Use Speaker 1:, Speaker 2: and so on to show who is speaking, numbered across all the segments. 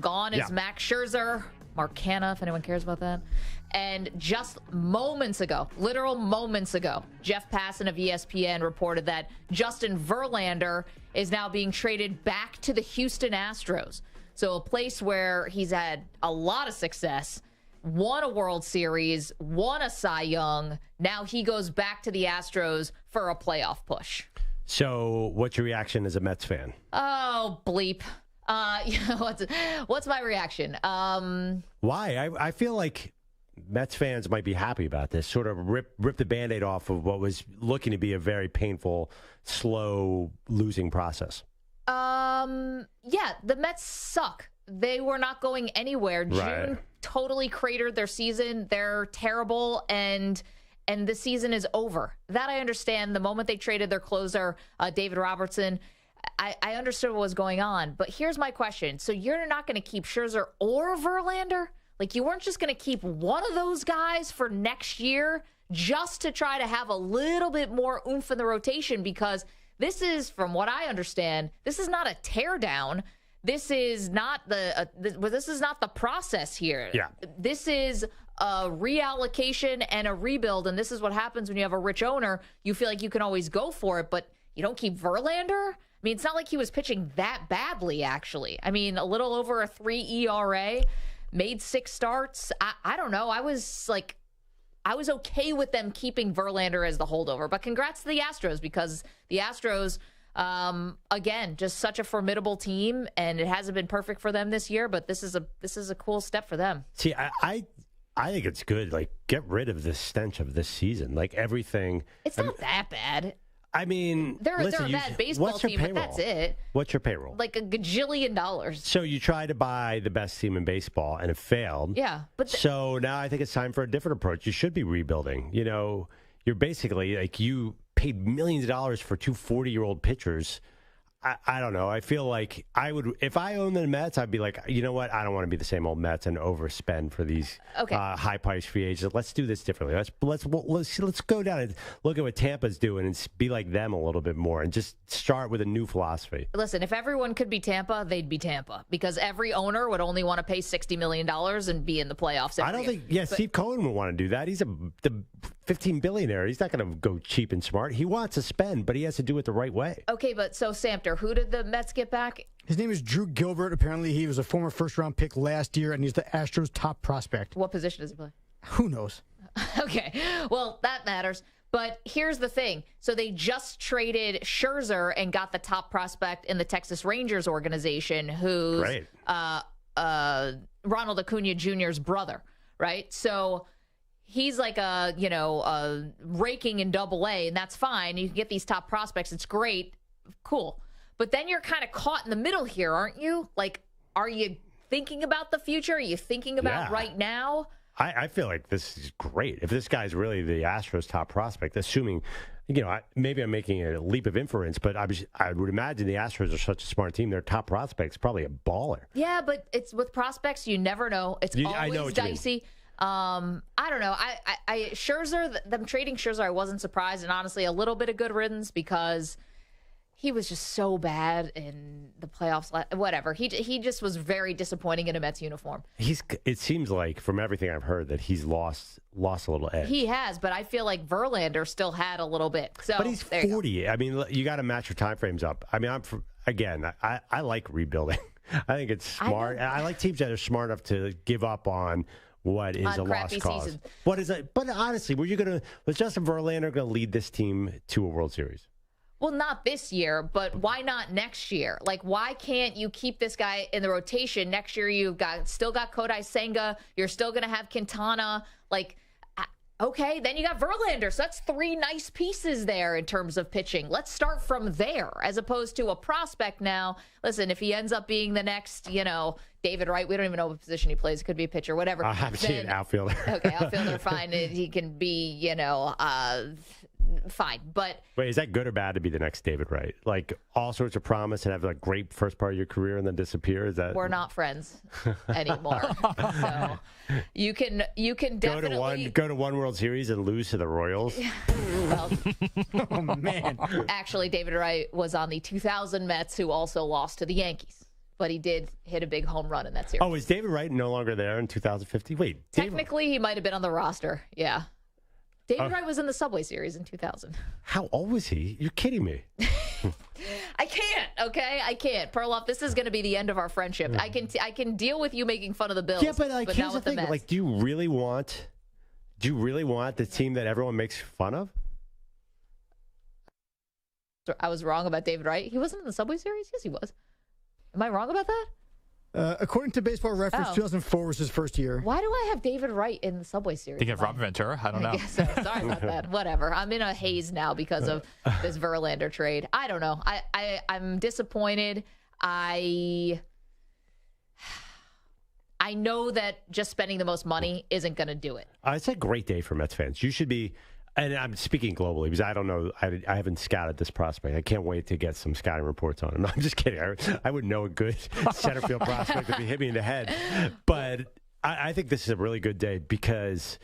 Speaker 1: Gone is Max Scherzer, Mark Canha, if anyone cares about that. And just moments ago, literal moments ago, Jeff Passan of ESPN reported that Justin Verlander is now being traded back to the Houston Astros. So a place where he's had a lot of success, won a World Series, won a Cy Young. Now he goes back to the Astros for a playoff push.
Speaker 2: So what's your reaction as a Mets fan?
Speaker 1: Oh, bleep. What's my reaction?
Speaker 2: Why? I feel like Mets fans might be happy about this. Sort of rip the Band-Aid off of what was looking to be a very painful, slow losing process.
Speaker 1: Yeah, the Mets suck. They were not going anywhere.
Speaker 2: Right.
Speaker 1: June totally cratered their season. They're terrible, and the season is over. That I understand. The moment they traded their closer, David Robertson, I understood what was going on. But here's my question. So you're not going to keep Scherzer or Verlander? Like, you weren't just going to keep one of those guys for next year just to try to have a little bit more oomph in the rotation? Because this is, from what I understand, this is not a teardown. This is not this is not the process here.
Speaker 2: Yeah.
Speaker 1: This is a reallocation and a rebuild, and this is what happens when you have a rich owner. You feel like you can always go for it, but you don't keep Verlander? I mean, it's not like he was pitching that badly, actually. I mean, a little over a 3 ERA, made 6 starts. I don't know. I was okay with them keeping Verlander as the holdover. But congrats to the Astros, because the Astros, again, just such a formidable team, and it hasn't been perfect for them this year, but this is a cool step for them.
Speaker 2: See, I think it's good. Like, get rid of the stench of this season. Like, everything.
Speaker 1: It's not that bad.
Speaker 2: I mean,
Speaker 1: they're a bad baseball team, but that's it.
Speaker 2: What's your payroll?
Speaker 1: Like $1 gajillion.
Speaker 2: So you try to buy the best team in baseball, and it failed.
Speaker 1: Yeah, but
Speaker 2: so now I think it's time for a different approach. You should be rebuilding. You know, you're basically like, you paid millions of dollars for 2 40-year-old pitchers. I don't know. I feel like I would, if I owned the Mets, I'd be like, you know what? I don't want to be the same old Mets and overspend for these high-priced free agents. Let's do this differently. Let's go down and look at what Tampa's doing and be like them a little bit more, and just start with a new philosophy.
Speaker 1: Listen, if everyone could be Tampa, they'd be Tampa, because every owner would only want to pay $60 million and be in the playoffs every
Speaker 2: I don't
Speaker 1: year.
Speaker 2: think, Steve Cohen would want to do that. He's the 15 billionaire. He's not going to go cheap and smart. He wants to spend, but he has to do it the right way.
Speaker 1: Okay, but so Samter, who did the Mets get back?
Speaker 3: His name is Drew Gilbert. Apparently, he was a former first-round pick last year, and he's the Astros' top prospect.
Speaker 1: What position does he play?
Speaker 3: Who knows?
Speaker 1: Okay, well, that matters. But here's the thing. So they just traded Scherzer and got the top prospect in the Texas Rangers organization, who's Ronald Acuna Jr.'s brother, right? So he's like a raking in Double-A, and that's fine. You can get these top prospects. It's great. Cool. But then you're kind of caught in the middle here, aren't you? Like, are you thinking about the future? Are you thinking about right now?
Speaker 2: I feel like this is great. If this guy's really the Astros' top prospect, assuming, maybe I'm making a leap of inference, but I would imagine the Astros are such a smart team. Their top prospect's probably a baller.
Speaker 1: Yeah, but it's with prospects, you never know. It's always dicey. I don't know. I Scherzer, them trading Scherzer, I wasn't surprised, and honestly, a little bit of good riddance, because he was just so bad in the playoffs. Whatever. He just was very disappointing in a Mets uniform.
Speaker 2: It seems like, from everything I've heard, that he's lost a little edge.
Speaker 1: He has, but I feel like Verlander still had a little bit. So,
Speaker 2: but he's 40. I mean, you got to match your time frames up. I mean, I like rebuilding. I think it's smart. I like teams that are smart enough to give up on what is a lost cause. Season. What is it? But honestly, was Justin Verlander going to lead this team to a World Series?
Speaker 1: Well, not this year, but why not next year? Like, why can't you keep this guy in the rotation? Next year, you've still got Kodai Senga. You're still going to have Quintana. Like, okay, then you got Verlander. So that's 3 nice pieces there in terms of pitching. Let's start from there, as opposed to a prospect now. Listen, if he ends up being the next, David Wright, we don't even know what position he plays. It could be a pitcher, whatever.
Speaker 2: I haven't seen an outfielder.
Speaker 1: Okay, outfielder, fine. He can be, fine. But
Speaker 2: wait, is that good or bad to be the next David Wright? Like, all sorts of promise and have a great first part of your career and then disappear? Is that,
Speaker 1: we're not friends anymore? So you can definitely
Speaker 2: go to one World Series and lose to the Royals.
Speaker 1: Well,
Speaker 3: oh man!
Speaker 1: Actually, David Wright was on the 2000 Mets, who also lost to the Yankees. but he did hit a big home run in that series.
Speaker 2: Oh, is David Wright no longer there in 2015? Wait,
Speaker 1: technically, he might have been on the roster. Yeah. David Wright was in the Subway Series in 2000.
Speaker 2: How old was he? You're kidding me.
Speaker 1: I can't, okay? I can't. Perloff, this is going to be the end of our friendship. I can deal with you making fun of the Bills.
Speaker 2: Yeah, but like, here's the thing.
Speaker 1: Mets.
Speaker 2: Like, do you really want the team that everyone makes fun of?
Speaker 1: I was wrong about David Wright. He wasn't in the Subway Series? Yes, he was. Am I wrong about that?
Speaker 3: According to Baseball Reference, 2004 was his first year.
Speaker 1: Why do I have David Wright in the Subway Series?
Speaker 4: Think you have Robert Ventura? I don't know.
Speaker 1: So. Sorry about that. Whatever. I'm in a haze now because of this Verlander trade. I don't know. I'm disappointed. I know that just spending the most money isn't going to do it.
Speaker 2: It's a great day for Mets fans. You should be, and I'm speaking globally because I don't know. I haven't scouted this prospect. I can't wait to get some scouting reports on him. No, I'm just kidding. I wouldn't know a good center field prospect if he hit me in the head. But I think this is a really good day because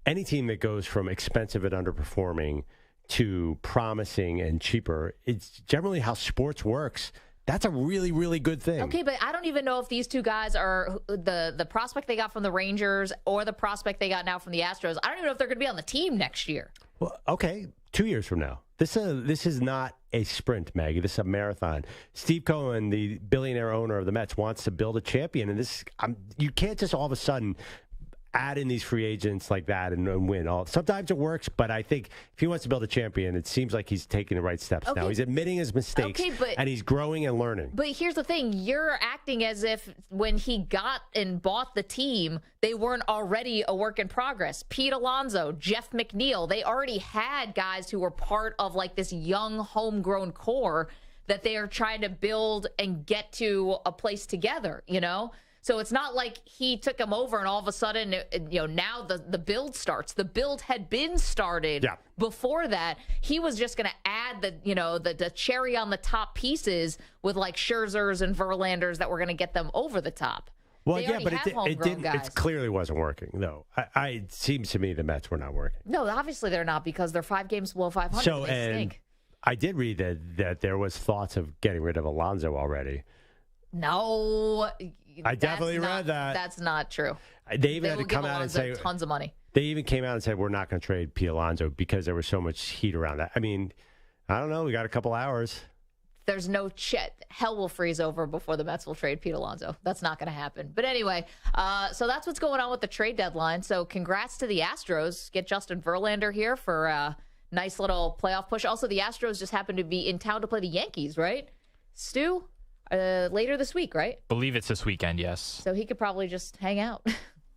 Speaker 2: any team that goes from expensive and underperforming to promising and cheaper, it's generally how sports works. That's a really, really good thing.
Speaker 1: Okay, but I don't even know if these two guys are the prospect they got from the Rangers or the prospect they got now from the Astros. I don't even know if they're going to be on the team next year.
Speaker 2: Well, okay, 2 years from now. This is not a sprint, Maggie. This is a marathon. Steve Cohen, the billionaire owner of the Mets, wants to build a champion, and you can't just all of a sudden add in these free agents like that and win. Sometimes it works, but I think if he wants to build a champion, it seems like he's taking the right steps now. He's admitting his mistakes, and he's growing and learning.
Speaker 1: But here's the thing. You're acting as if when he got and bought the team, they weren't already a work in progress. Pete Alonso, Jeff McNeil, they already had guys who were part of like this young homegrown core that they are trying to build and get to a place together, you know? So it's not like he took them over and all of a sudden, now the build starts. The build had been started before that. He was just going to add the cherry on the top pieces with like Scherzers and Verlanders that were going to get them over the top.
Speaker 2: Well, yeah, but it didn't. It clearly wasn't working, though. It seems to me the Mets were not working.
Speaker 1: No, obviously they're not because they're 5 games below 500.
Speaker 2: So,
Speaker 1: they stink.
Speaker 2: I did read that there was thoughts of getting rid of Alonso already.
Speaker 1: No.
Speaker 2: I definitely read that.
Speaker 1: That's not true.
Speaker 2: They even had to come out and say
Speaker 1: tons of money.
Speaker 2: They even came out and said we're not going to trade Pete Alonso because there was so much heat around that. I mean, I don't know. We got a couple hours.
Speaker 1: There's no hell will freeze over before the Mets will trade Pete Alonso. That's not going to happen. But anyway, so that's what's going on with the trade deadline. So congrats to the Astros. Get Justin Verlander here for a nice little playoff push. Also, the Astros just happened to be in town to play the Yankees, right? Stu? Later this week, right?
Speaker 4: Believe it's this weekend, yes.
Speaker 1: So he could probably just hang out.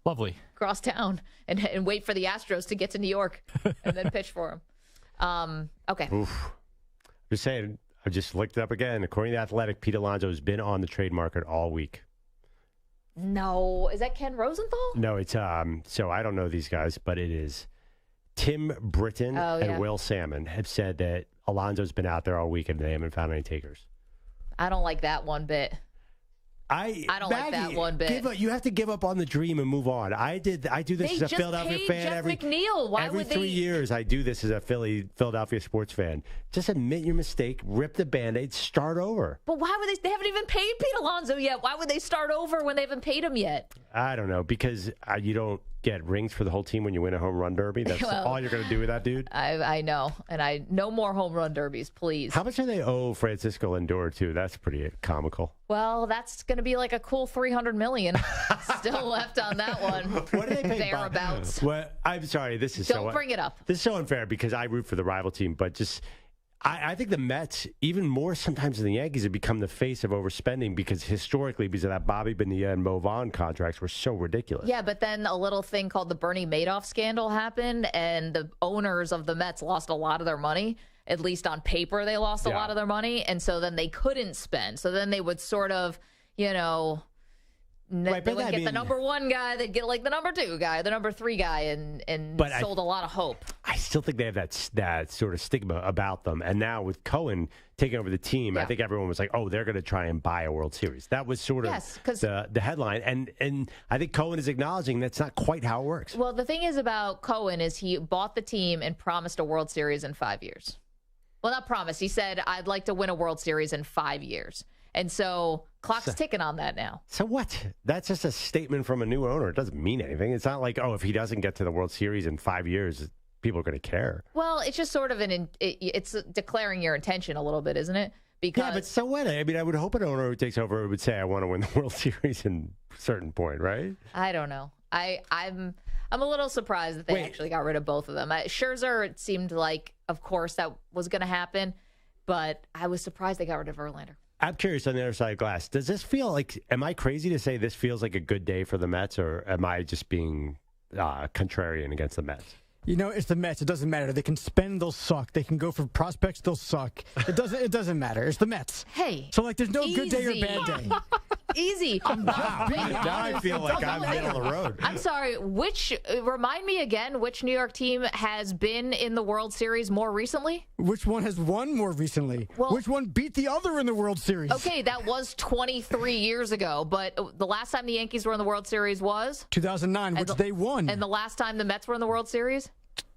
Speaker 4: Lovely.
Speaker 1: Across town and wait for the Astros to get to New York and then pitch for him. Okay.
Speaker 2: Oof. Just saying, I just looked it up again. According to The Athletic, Pete Alonso has been on the trade market all week.
Speaker 1: No. Is that Ken Rosenthal?
Speaker 2: No, it's so I don't know these guys, but it is Tim Britton and Will Salmon have said that Alonso's been out there all week and they haven't found any takers.
Speaker 1: I don't like that one bit. I don't like that one bit.
Speaker 2: You have to give up on the dream and move on. I do this as a Philadelphia fan
Speaker 1: every
Speaker 2: 3 years. I do this as a Philadelphia sports fan. Just admit your mistake, rip the Band-Aid, start over.
Speaker 1: But why would they haven't even paid Pete Alonso yet? Why would they start over when they haven't paid him yet?
Speaker 2: I don't know, because you don't get rings for the whole team when you win a home run derby. That's all you're going to do with that dude.
Speaker 1: I know, and no more home run derbies, please.
Speaker 2: How much do they owe Francisco Lindor too? That's pretty comical.
Speaker 1: Well, that's going to be like a cool $300 million still left on that one.
Speaker 2: What do they pay?
Speaker 1: Thereabouts.
Speaker 2: Well, I'm sorry.
Speaker 1: Don't bring it up.
Speaker 2: This is so unfair because I root for the rival team, but just. I think the Mets, even more sometimes than the Yankees, have become the face of overspending because historically, because of that Bobby Bonilla and Mo Vaughn contracts were so ridiculous.
Speaker 1: Yeah, but then a little thing called the Bernie Madoff scandal happened, and the owners of the Mets lost a lot of their money. At least on paper, they lost a lot of their money, and so then they couldn't spend. So then they would sort of, they would get the number 1 guy, they'd get like the number 2 guy, the number 3 guy, and sold a lot of hope.
Speaker 2: I still think they have that sort of stigma about them. And now with Cohen taking over the team, I think everyone was like, oh, they're going to try and buy a World Series. That was sort of the headline. And I think Cohen is acknowledging that's not quite how it works.
Speaker 1: Well, the thing is about Cohen is he bought the team and promised a World Series in 5 years. Well, not promised. He said, I'd like to win a World Series in 5 years. And so clock's ticking on that now.
Speaker 2: So what? That's just a statement from a new owner. It doesn't mean anything. It's not like, if he doesn't get to the World Series in 5 years, people are going to care.
Speaker 1: Well, it's just sort of it's declaring your intention a little bit, isn't it? Because
Speaker 2: Yeah, but so what? I mean, I would hope an owner who takes over would say, I want to win the World Series in a certain point, right?
Speaker 1: I don't know. I'm a little surprised that they actually got rid of both of them. Scherzer, it seemed like, of course, that was going to happen, but I was surprised they got rid of Verlander.
Speaker 2: I'm curious on the other side of the glass. Does this feel like, am I crazy to say this feels like a good day for the Mets, or am I just being contrarian against the Mets?
Speaker 3: It's the Mets. It doesn't matter. They can spend, they'll suck. They can go for prospects, they'll suck. It doesn't matter. It's the Mets.
Speaker 1: Hey.
Speaker 3: So, there's no good day or bad day.
Speaker 1: Easy.
Speaker 2: Now I feel like I'm middle of the road.
Speaker 1: I'm sorry. Remind me again, which New York team has been in the World Series more recently?
Speaker 3: Which one has won more recently?
Speaker 1: Well,
Speaker 3: which one beat the other in the World Series?
Speaker 1: Okay, that was 23 years ago, but the last time the Yankees were in the World Series was?
Speaker 3: 2009, which they won.
Speaker 1: And the last time the Mets were in the World Series?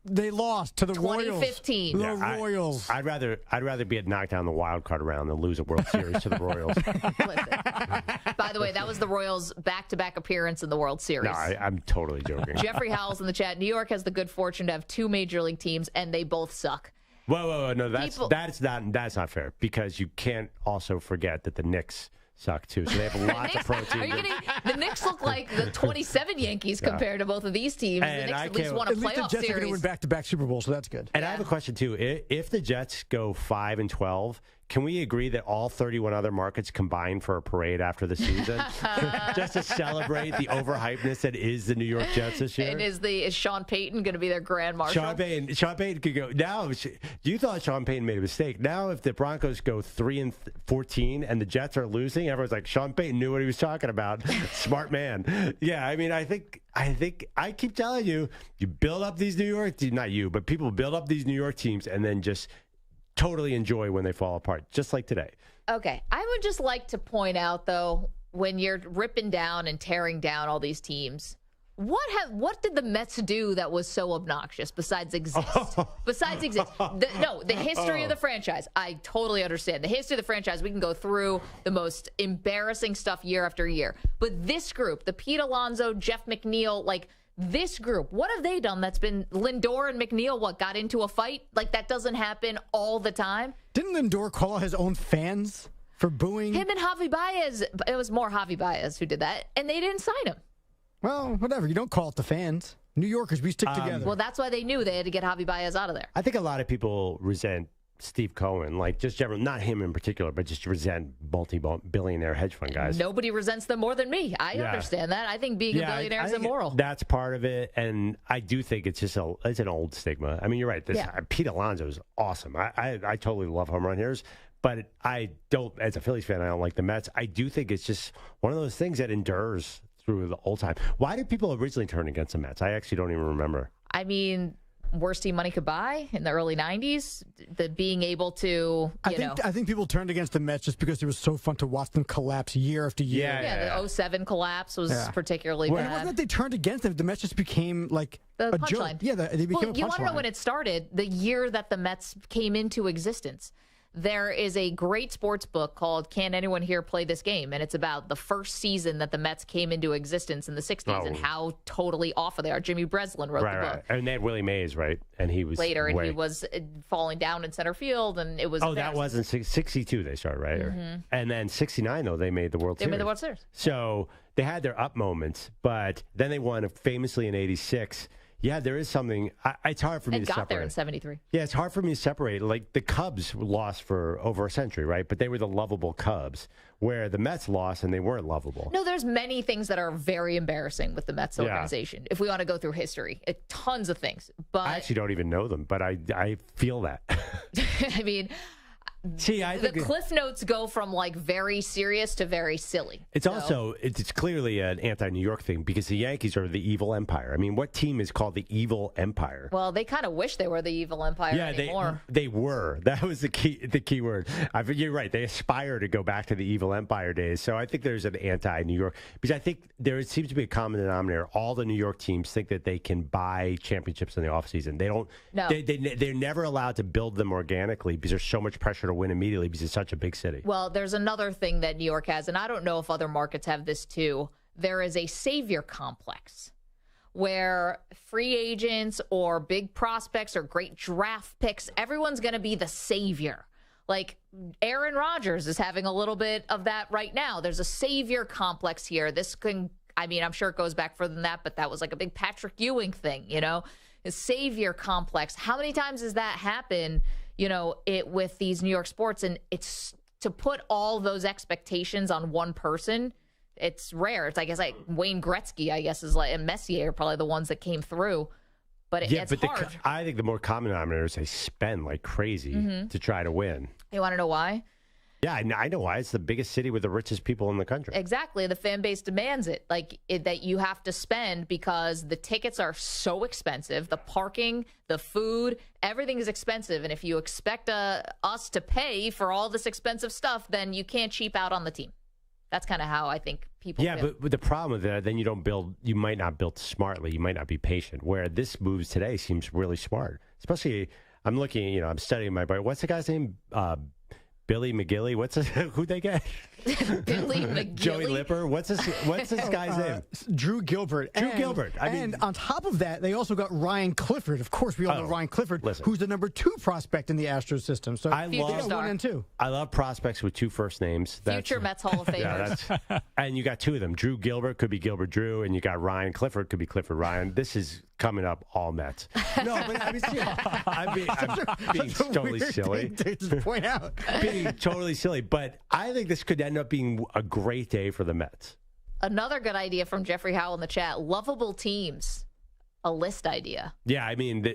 Speaker 3: They lost to the Royals.
Speaker 1: 2015.
Speaker 3: The Royals.
Speaker 2: I'd rather be knocked down the wild card round than lose a World Series to the Royals.
Speaker 1: Listen. By the way, that was the Royals' back-to-back appearance in the World Series.
Speaker 2: No, I'm totally joking.
Speaker 1: Jeffrey Howell's in the chat. New York has the good fortune to have two major league teams, and they both suck.
Speaker 2: Whoa, no, that's not fair, because you can't also forget that the Knicks suck too. So they have lots of protein.
Speaker 1: Are you kidding? The Knicks look like the 27 Yankees compared to both of these teams.
Speaker 2: And
Speaker 1: the Knicks at least won a playoff
Speaker 3: the Jets
Speaker 1: series.
Speaker 3: are going to win back-to-back Super Bowls, so that's good.
Speaker 2: And I have a question too. If the Jets go 5-12, can we agree that all 31 other markets combine for a parade after the season, just to celebrate the overhypeness that is the New York Jets this year?
Speaker 1: And is Sean Payton going to be their grand marshal?
Speaker 2: Sean Payton could go now. You thought Sean Payton made a mistake. Now, if the Broncos go 3-14 and the Jets are losing, everyone's like, Sean Payton knew what he was talking about. Smart man. Yeah, I mean, I think I keep telling you, you build up these New York, not you, but people build up these New York teams and then just totally enjoy when they fall apart, just like today.
Speaker 1: Okay. I would just like to point out, though, when you're ripping down and tearing down all these teams, what did the Mets do that was so obnoxious besides exist? The history of the franchise. I totally understand. The history of the franchise, we can go through the most embarrassing stuff year after year. But this group, the Pete Alonso, Jeff McNeil, this group, what have they done that's been Lindor and McNeil, got into a fight? That doesn't happen all the time.
Speaker 3: Didn't Lindor call out his own fans for booing?
Speaker 1: Him and Javi Baez, it was more Javi Baez who did that, and they didn't sign him.
Speaker 3: Well, whatever. You don't call it the fans. New Yorkers, we stick together.
Speaker 1: Well, that's why they knew they had to get Javi Baez out of there.
Speaker 2: I think a lot of people resent Steve Cohen, just general, not him in particular, but just resent multi-billionaire hedge fund guys.
Speaker 1: Nobody resents them more than me. I understand that. I think being a billionaire is immoral.
Speaker 2: That's part of it, and I do think it's just it's an old stigma. I mean, you're right. Pete Alonso is awesome. I totally love home run hitters, but I don't, as a Phillies fan, I don't like the Mets. I do think it's just one of those things that endures through the old time. Why did people originally turn against the Mets? I actually don't even remember.
Speaker 1: I mean, worst team money could buy in the early 90s, the being able to,
Speaker 3: I think people turned against the Mets just because it was so fun to watch them collapse year after year.
Speaker 1: Yeah, the 07 collapse was particularly bad.
Speaker 3: It wasn't that they turned against them. The Mets just became a joke. Yeah, they became a punchline.
Speaker 1: You want to know when it started? The year that the Mets came into existence. There is a great sports book called Can Anyone Here Play This Game? And it's about the first season that the Mets came into existence in the 60s and how totally off of they are. Jimmy Breslin wrote the book. Right.
Speaker 2: And they had Willie Mays, right? And he was
Speaker 1: later, and he was falling down in center field, and it was
Speaker 2: that wasn't 62 they started, right?
Speaker 1: Mm-hmm.
Speaker 2: And then 69, though, they made the World Series.
Speaker 1: They made the World Series.
Speaker 2: So they had their up moments, but then they won famously in 86. Yeah, there is something. It's hard for me to separate.
Speaker 1: It got there in 73.
Speaker 2: Yeah, it's hard for me to separate. The Cubs lost for over a century, right? But they were the lovable Cubs, where the Mets lost and they weren't lovable.
Speaker 1: No, there's many things that are very embarrassing with the Mets organization. If we want to go through history, tons of things. But I
Speaker 2: actually don't even know them, but I feel that.
Speaker 1: I mean,
Speaker 2: see, I think
Speaker 1: the cliff notes go from very serious to very silly.
Speaker 2: It's also it's clearly an anti-New York thing because the Yankees are the evil empire. I mean, what team is called the evil empire?
Speaker 1: Well, they kind of wish they were the evil empire anymore.
Speaker 2: They were. That was the key word. You're right. They aspire to go back to the evil empire days. So I think there's an anti-New York because I think there seems to be a common denominator. All the New York teams think that they can buy championships in the offseason. They don't. No. They're never allowed to build them organically because there's so much pressure to to win immediately because it's such a big city.
Speaker 1: Well, there's another thing that New York has, and I don't know if other markets have this too. There is a savior complex where free agents or big prospects or great draft picks, everyone's going to be the savior. Like Aaron Rodgers is having a little bit of that right now. There's a savior complex here. I'm sure it goes back further than that, but that was like a big Patrick Ewing thing, a savior complex. How many times does that happen, with these New York sports? And it's to put all those expectations on one person. It's rare. It's, I guess, like Wayne Gretzky, I guess, and Messier are probably the ones that came through. But it's hard.
Speaker 2: I think the more common denominator is they spend like crazy to try to win.
Speaker 1: You want to know why?
Speaker 2: Yeah, I know why. It's the biggest city with the richest people in the country.
Speaker 1: Exactly. The fan base demands it. That you have to spend because the tickets are so expensive. The parking, the food, everything is expensive. And if you expect us to pay for all this expensive stuff, then you can't cheap out on the team. That's kind of how I think people feel.
Speaker 2: But the problem with that, then you might not build smartly. You might not be patient. Where this moves today seems really smart. Especially, I'm looking, I'm studying my buddy. What's the guy's name? Billy McGilly. Who'd they get?
Speaker 1: Billy McGilly.
Speaker 2: Joey Lipper. What's this guy's name?
Speaker 3: Drew Gilbert.
Speaker 2: Gilbert.
Speaker 3: And on top of that, they also got Ryan Clifford. Of course, we all know Ryan Clifford, who's the number 2 prospect in the Astros system. So
Speaker 2: I love
Speaker 3: 1 and 2.
Speaker 2: I love prospects with 2 first names.
Speaker 1: Future Mets Hall of Famers.
Speaker 2: And you got 2 of them. Drew Gilbert could be Gilbert Drew, and you got Ryan Clifford could be Clifford Ryan. This is coming up all Mets. No, but I'm being totally silly.
Speaker 3: To just point out.
Speaker 2: Being totally silly, but I think this could end up being a great day for the Mets.
Speaker 1: Another good idea from Jeffrey Howell in the chat: lovable teams. A list idea.
Speaker 2: Yeah,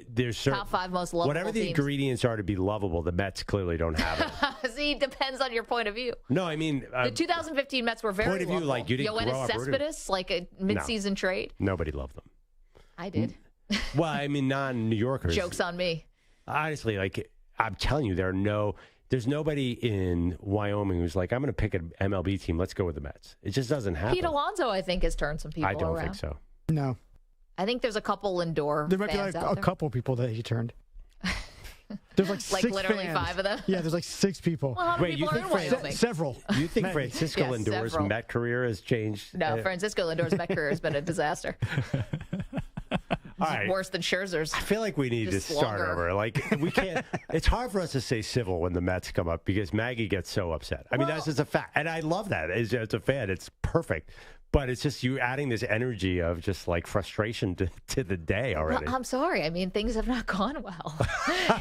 Speaker 2: there's certain
Speaker 1: top 5 most lovable
Speaker 2: whatever the
Speaker 1: teams.
Speaker 2: Ingredients are to be lovable. The Mets clearly don't have it.
Speaker 1: See, depends on your point of view.
Speaker 2: No,
Speaker 1: the 2015 Mets were very
Speaker 2: point of view,
Speaker 1: lovable.
Speaker 2: like you didn't grow up
Speaker 1: Cespedes, like a midseason trade.
Speaker 2: Nobody loved them.
Speaker 1: I did.
Speaker 2: Well, non-New Yorkers.
Speaker 1: Joke's on me.
Speaker 2: Honestly, I'm telling you, there's nobody in Wyoming who's like, I'm going to pick an MLB team. Let's go with the Mets. It just doesn't happen.
Speaker 1: Pete Alonso, I think, has turned some people around.
Speaker 2: I don't think so.
Speaker 3: No.
Speaker 1: I think there's a couple Lindor
Speaker 3: There might be
Speaker 1: fans
Speaker 3: like
Speaker 1: out
Speaker 3: a
Speaker 1: there.
Speaker 3: couple people that he turned. There's like 6
Speaker 1: literally
Speaker 3: fans.
Speaker 1: 5 of them?
Speaker 3: Yeah, there's like 6 people.
Speaker 1: Well, how many
Speaker 2: Wait,
Speaker 1: people
Speaker 2: you
Speaker 1: are in
Speaker 2: think
Speaker 1: Wyoming?
Speaker 3: Several.
Speaker 2: You think Francisco
Speaker 1: Yes,
Speaker 2: Lindor's
Speaker 1: several.
Speaker 2: Met career has changed?
Speaker 1: No, Francisco Lindor's Met career has been a disaster.
Speaker 2: All right.
Speaker 1: Worse than Scherzer's.
Speaker 2: I feel like we need
Speaker 1: Just
Speaker 2: to start
Speaker 1: longer.
Speaker 2: over. We can't. It's hard for us to stay civil when the Mets come up because Maggie gets so upset. That's just a fact, and I love that. As a fan, it's perfect. But it's just you adding this energy of just like frustration to the day already.
Speaker 1: Well, I'm sorry. Things have not gone well,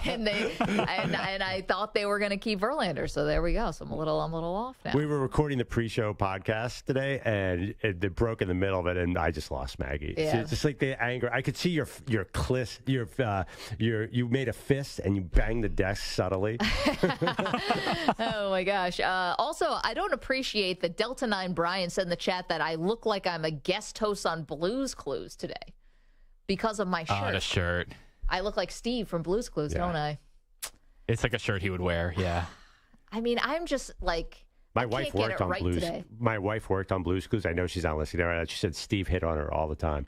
Speaker 1: and I thought they were going to keep Verlander. So there we go. So I'm a little off now.
Speaker 2: We were recording the pre-show podcast today, and it broke in the middle of it, and I just lost Maggie.
Speaker 1: Yeah.
Speaker 2: So it's just like the anger. I could see you made a fist and you banged the desk subtly.
Speaker 1: Oh my gosh. Also, I don't appreciate that Delta 9 Brian said in the chat that I look like I'm a guest host on Blue's Clues today because of my shirt.
Speaker 4: The shirt.
Speaker 1: I look like Steve from Blue's Clues, don't I?
Speaker 4: It's like a shirt he would wear, yeah.
Speaker 1: I'm just like,
Speaker 2: My wife worked on Blues.
Speaker 1: Today.
Speaker 2: My wife worked on Blues Clues. I know she's not listening right now. She said Steve hit on her all the time.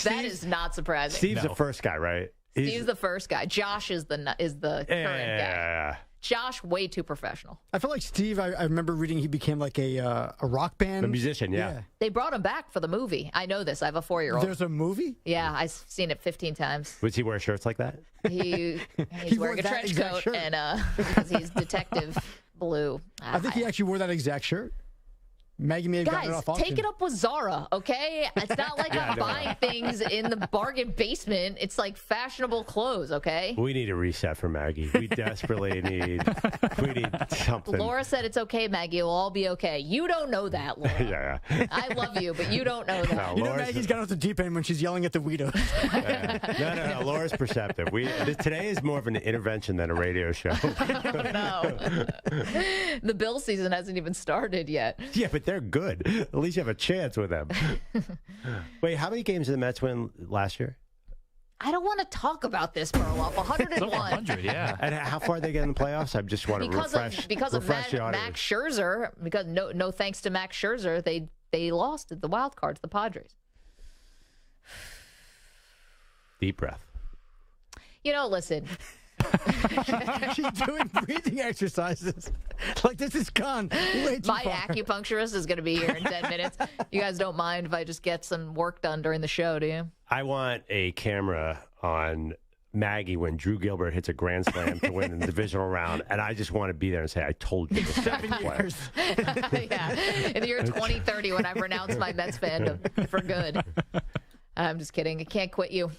Speaker 1: That is not surprising.
Speaker 2: Steve's the first guy, right?
Speaker 1: Steve's the first guy. Josh is the current guy.
Speaker 2: Yeah.
Speaker 1: Josh, way too professional.
Speaker 3: I feel like Steve, I remember reading he became like a rock band.
Speaker 2: A musician, yeah.
Speaker 1: They brought him back for the movie. I know this. I have a 4-year-old.
Speaker 3: There's a movie?
Speaker 1: Yeah, I've seen it 15 times.
Speaker 2: Would he wear shirts like that?
Speaker 1: He's
Speaker 3: He
Speaker 1: wearing a
Speaker 3: wore that
Speaker 1: trench
Speaker 3: exact
Speaker 1: coat
Speaker 3: shirt.
Speaker 1: and because he's Detective Blue.
Speaker 3: I think he actually wore that exact shirt. Maggie may have gotten it
Speaker 1: Guys,
Speaker 3: off auction.
Speaker 1: take it up with Zara, okay? It's not like I'm buying things in the bargain basement. It's like fashionable clothes, okay?
Speaker 2: We need a reset for Maggie. We desperately need something.
Speaker 1: Laura said it's okay, Maggie. It'll all be okay. You don't know that, Laura.
Speaker 2: Yeah.
Speaker 1: I love you, but you don't know that.
Speaker 2: No,
Speaker 3: You know
Speaker 2: Laura's-
Speaker 3: Maggie's got off the deep end when she's yelling at the Weedos.
Speaker 2: No. Laura's perceptive. Today is more of an intervention than a radio show.
Speaker 1: No. The Bill season hasn't even started yet.
Speaker 2: Yeah, but they're good. At least you have a chance with them. Wait, how many games did the Mets win last year?
Speaker 1: I don't want to talk about this, Perloff.
Speaker 4: It's over
Speaker 1: 101.
Speaker 4: 100, yeah.
Speaker 2: And how far did they get in the playoffs? I just want to refresh
Speaker 1: Because
Speaker 2: the
Speaker 1: of
Speaker 2: audience.
Speaker 1: Max Scherzer, because no thanks to Max Scherzer, they lost at the wild card to the Padres.
Speaker 2: Deep breath.
Speaker 1: Listen,
Speaker 3: She's doing breathing exercises. Like, this is gone way too
Speaker 1: My
Speaker 3: far.
Speaker 1: acupuncturist is going to be here in 10 minutes. You guys don't mind if I just get some work done during the show, do you?
Speaker 2: I want a camera on Maggie when Drew Gilbert hits a grand slam to win the divisional round, and I just want to be there and say, I told you this guy can play.
Speaker 1: Yeah. In the year 2030, when I renounce my Mets fandom for good. I'm just kidding. I can't quit you.